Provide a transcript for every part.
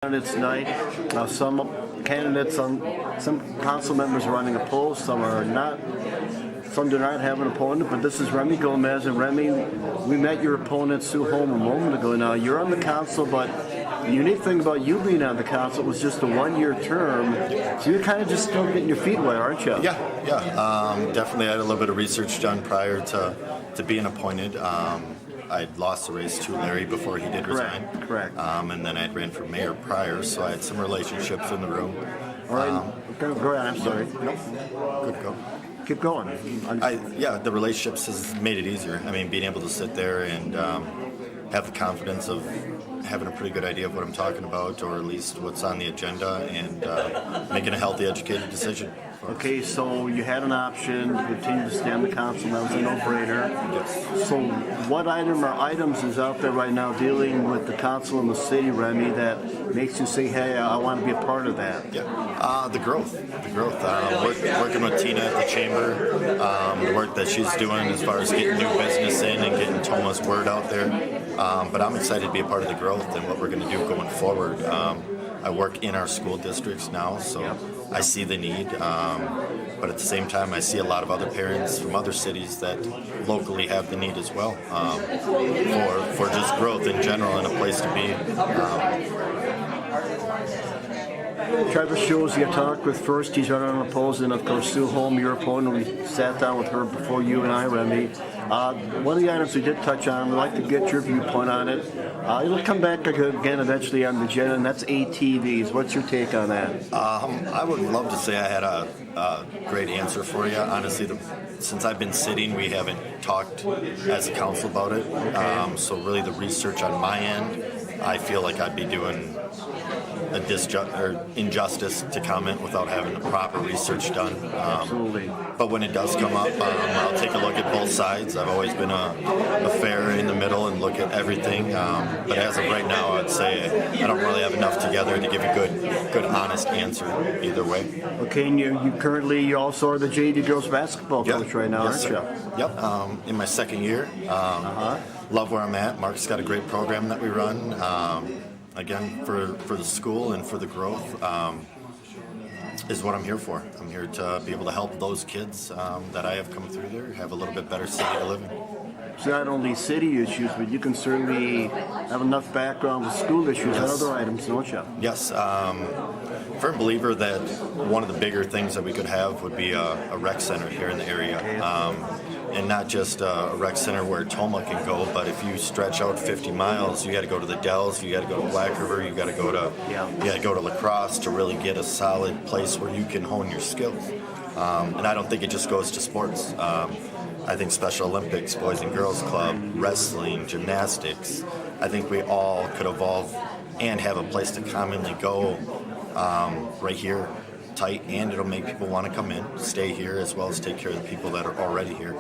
Candidates night. Some candidates, some council members are running opposed, some are not. Some do not have an opponent, but this is Remy Gomez. And Remy, we met your opponent, Sue Holm, a moment ago. Now, you're on the council, but the unique thing about you being on the council was just a one-year term, so you're kind of just still getting your feet wet, aren't you? Yeah. Definitely had a little bit of research done prior to being appointed. I'd lost the race to Larry before he did resign. Correct. And then I'd ran for mayor prior, so I had some relationships in the room. All right. Go ahead. I'm sorry. Nope. Good go. Keep going. The relationships has made it easier. I mean, being able to sit there and have the confidence of having a pretty good idea of what I'm talking about, or at least what's on the agenda, and making a healthy, educated decision. Okay, so you had an option to continue to stay on the council. That was a no-brainer. Yes. So what items is out there right now dealing with the council and the city, Remy, that makes you say, hey, I want to be a part of that? Yeah, the growth. Working with Tina at the chamber, the work that she's doing as far as getting new business in and getting Tomah's word out there. But I'm excited to be a part of the growth and what we're going to do going forward. I work in our school districts now, so I see the need. But at the same time, I see a lot of other parents from other cities that locally have the need as well for just growth in general and a place to be. Trevor Shows you talked with first. He's running unopposed, and of course Sue Holm, your opponent. We sat down with her before you and I, Remy. One of the items we did touch on, we'd like to get your viewpoint on it. It'll come back again eventually on the agenda, and that's ATVs. What's your take on that? I would love to say I had a great answer for you. Honestly, since I've been sitting, we haven't talked as a council about it. Okay. So really the research on my end, I feel like I'd be doing injustice to comment without having the proper research done. Absolutely. But when it does come up, I'll take a look at both sides. I've always been a fair in the middle and look at everything. But as of right now, I'd say I don't really have enough together to give a good, honest answer either way. Okay, and you also are the JV girls basketball coach right now, yes, aren't sir. Yep. In my second year. Love where I'm at. Mark's got a great program that we run. Again, for the school and for the growth is what I'm here for. I'm here to be able to help those kids that I have come through there have a little bit better city to live in. It's not only city issues, but you can certainly have enough background with school issues and other items, don't you? Yes. Firm believer that one of the bigger things that we could have would be a rec center here in the area. And not just a rec center where Tomah can go, but if you stretch out 50 miles, you got to go to the Dells, you got to go to Black River, you got to go to La Crosse to really get a solid place where you can hone your skills. And I don't think it just goes to sports. I think Special Olympics, Boys and Girls Club, wrestling, gymnastics, I think we all could evolve and have a place to commonly go right here, tight, and it'll make people want to come in, stay here, as well as take care of the people that are already here.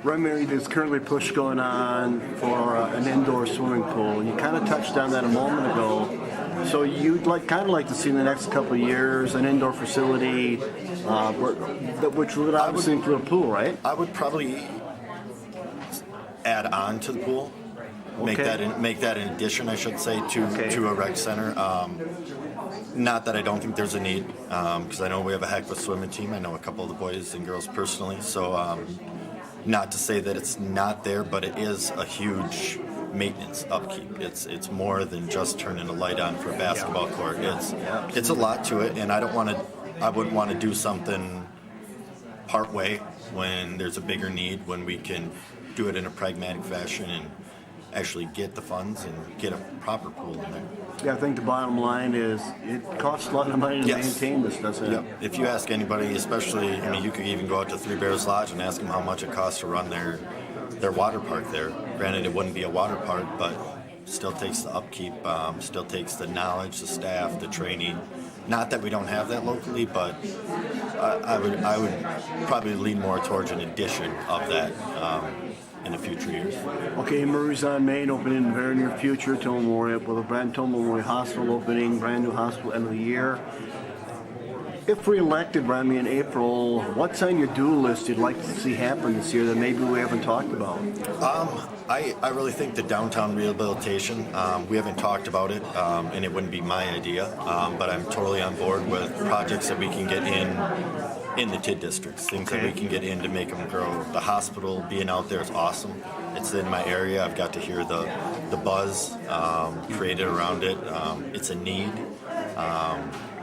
Remy, there's currently push going on for an indoor swimming pool, and you kind of touched on that a moment ago. So you'd like to see in the next couple of years an indoor facility, which would obviously include a pool, right? I would probably add on to the pool. Make that an addition, I should say, to a rec center. Not that I don't think there's a need, because I know we have a heck of a swimming team. I know a couple of the boys and girls personally, so not to say that it's not there, but it is a huge maintenance upkeep. It's more than just turning a light on for a basketball court. It's a lot to it, and I wouldn't want to do something part way when there's a bigger need, when we can do it in a pragmatic fashion and actually get the funds and get a proper pool in there. Yeah, I think the bottom line is it costs a lot of money to maintain this, doesn't it? Yep. If you ask anybody, especially, you could even go out to Three Bears Lodge and ask them how much it costs to run their water park there. Granted, it wouldn't be a water park, but still takes the upkeep, still takes the knowledge, the staff, the training. Not that we don't have that locally, but I would probably lean more towards an addition of that in the future years. Okay, Murray's on Main opening in the very near future. Tomah Memorial, with a brand Tomah Memorial Hospital opening, brand new hospital end of the year. If reelected, Remy, in April, what's on your do list you'd like to see happen this year that maybe we haven't talked about? I really think the downtown rehabilitation, we haven't talked about it, and it wouldn't be my idea, but I'm totally on board with projects that we can get in the TID districts, things that we can get in to make them grow. The hospital being out there is awesome. It's in my area. I've got to hear the buzz created around it. It's a need.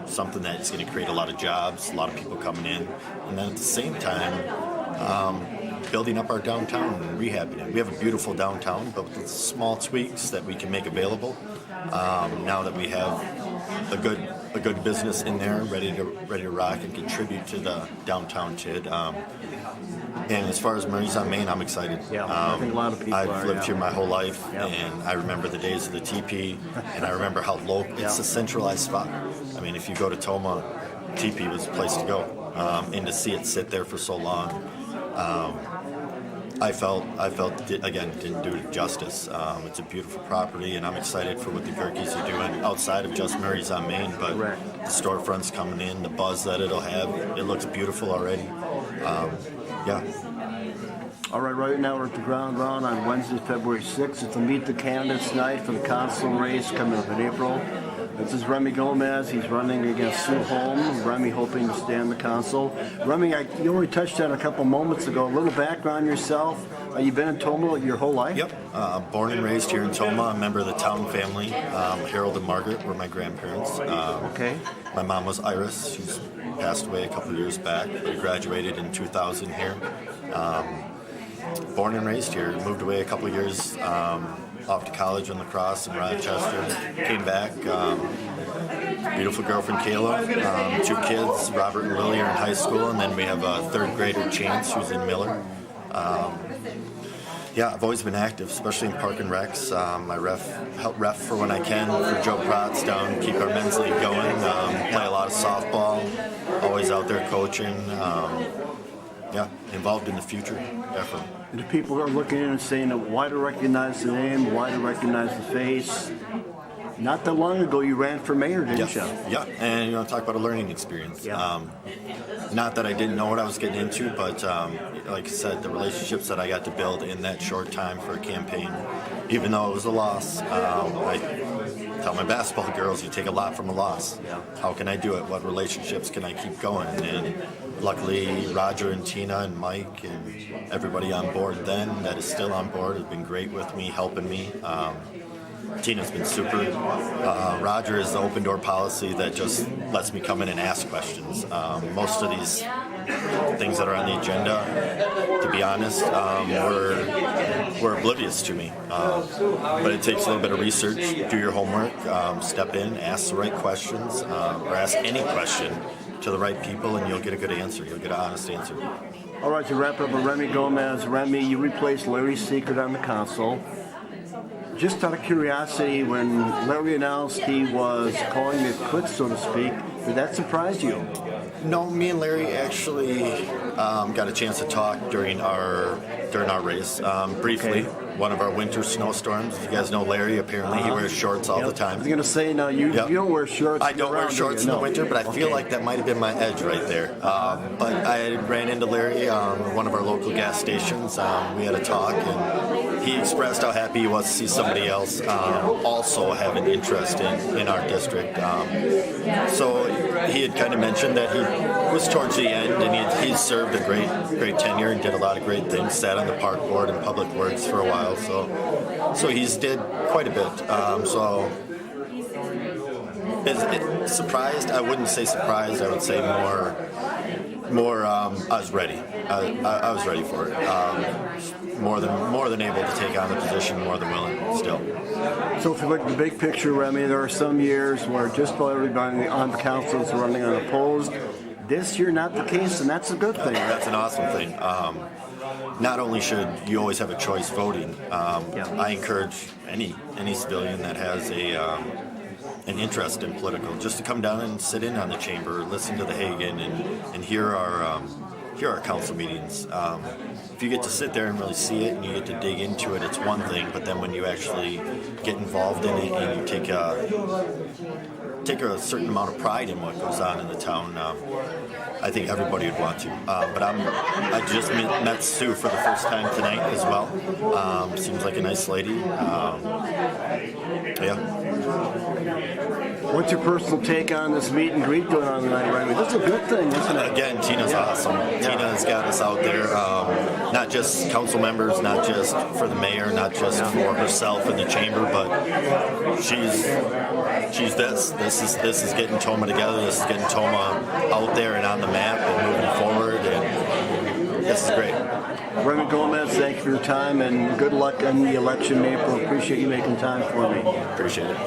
Something that's going to create a lot of jobs, a lot of people coming in, and then at the same time, building up our downtown and rehabbing it. We have a beautiful downtown, but with the small tweaks that we can make available, now that we have a good business in there, ready to rock and contribute to the downtown TID. And as far as Marie's on Main, I'm excited. Yeah, I think a lot of people I've lived here my whole life, Yeah. and I remember the days of the TP, and I remember how low it's a centralized spot. I mean, if you go to Tomah, TP was the place to go, and to see it sit there for so long, I felt again didn't do it justice. It's a beautiful property, and I'm excited for what the Gerkeys are doing outside of just Murray's on Main. But Correct. the storefronts coming in, the buzz that it'll have, it looks beautiful already. Yeah. All right now we're at the ground round on Wednesday, February 6th. It's a Meet the Candidates night for the council race coming up in April. This is Remy Gomez. He's running against Sue Holm. Remy hoping to stay on the council. Remy, you already touched on a couple moments ago. A little background yourself. You've been in Tomah your whole life? Yep. Born and raised here in Tomah. I'm a member of the town family. Harold and Margaret were my grandparents. Okay. My mom was Iris. She's passed away a couple years back. We graduated in 2000 here. Born and raised here. Moved away a couple years off to college on La Crosse in Rochester. Came back. Beautiful girlfriend Kayla. 2 kids, Robert and Lily, are in high school, and then we have a 3rd grader, Chance, who's in Miller. I've always been active, especially in park and recs. I help ref for when I can for Joe Protz down, keep our men's league going. Play a lot of softball, always out there coaching. Involved in the future, definitely. And the people are looking in and saying, why to recognize the name, why to recognize the face? Not that long ago, you ran for mayor, didn't you? Yeah, and talk about a learning experience. Yeah. Not that I didn't know what I was getting into, but like I said, the relationships that I got to build in that short time for a campaign, even though it was a loss, I tell my basketball girls, you take a lot from a loss. Yeah. How can I do it? What relationships can I keep going? And luckily, Roger and Tina and Mike and everybody on board then that is still on board has been great with me, helping me. Tina's been super. Roger is the open door policy that just lets me come in and ask questions. Most of these things that are on the agenda, to be honest, were oblivious to me. But it takes a little bit of research, do your homework, step in, ask the right questions, or ask any question to the right people, and you'll get a good answer. You'll get an honest answer. All right, to wrap up with Remy Gomez. Remy, you replaced Larry Secret on the council. Just out of curiosity, when Larry announced he was calling it quits, so to speak, did that surprise you? No, me and Larry actually got a chance to talk during our race briefly. Okay. One of our winter snowstorms. You guys know Larry. Apparently, he wears shorts all the time. I was going to say, no, you don't wear shorts. I don't wear shorts in the winter, but I feel like that might have been my edge right there. But I ran into Larry at one of our local gas stations. We had a talk, and he expressed how happy he was to see somebody else also have an interest in our district. So he had kind of mentioned that he was towards the end, and he served a great tenure and did a lot of great things. Sat on the park board and public works for a while. So he's did quite a bit. Surprised? I wouldn't say surprised. I would say more. I was ready. I was ready for it. More than able to take on the position. More than willing. Still. So if you look at the big picture, Remy, there are some years where just about everybody on the council is running unopposed. This year, not the case, and that's a good thing. That's an awesome thing. Not only should you always have a choice voting, I encourage any civilian that has an interest in political just to come down and sit in on the chamber, listen to the Hagen, and hear our council meetings. If you get to sit there and really see it and you get to dig into it, it's one thing. But then when you actually get involved in it and you take take a certain amount of pride in what goes on in the town. I think everybody would want to. But I just met Sue for the first time tonight as well. Seems like a nice lady. Yeah. What's your personal take on this meet and greet going on tonight, Remy? This is a good thing, isn't it? Again, Tina's awesome. Tina's got us out there, not just council members, not just for the mayor, not just for herself in the chamber, but she's this. This is getting Tomah together. This is getting Tomah out there and on the map and moving forward. And this is great. Remy Gomez, thank you for your time and good luck in the election in April. Appreciate you making time for me. Appreciate it.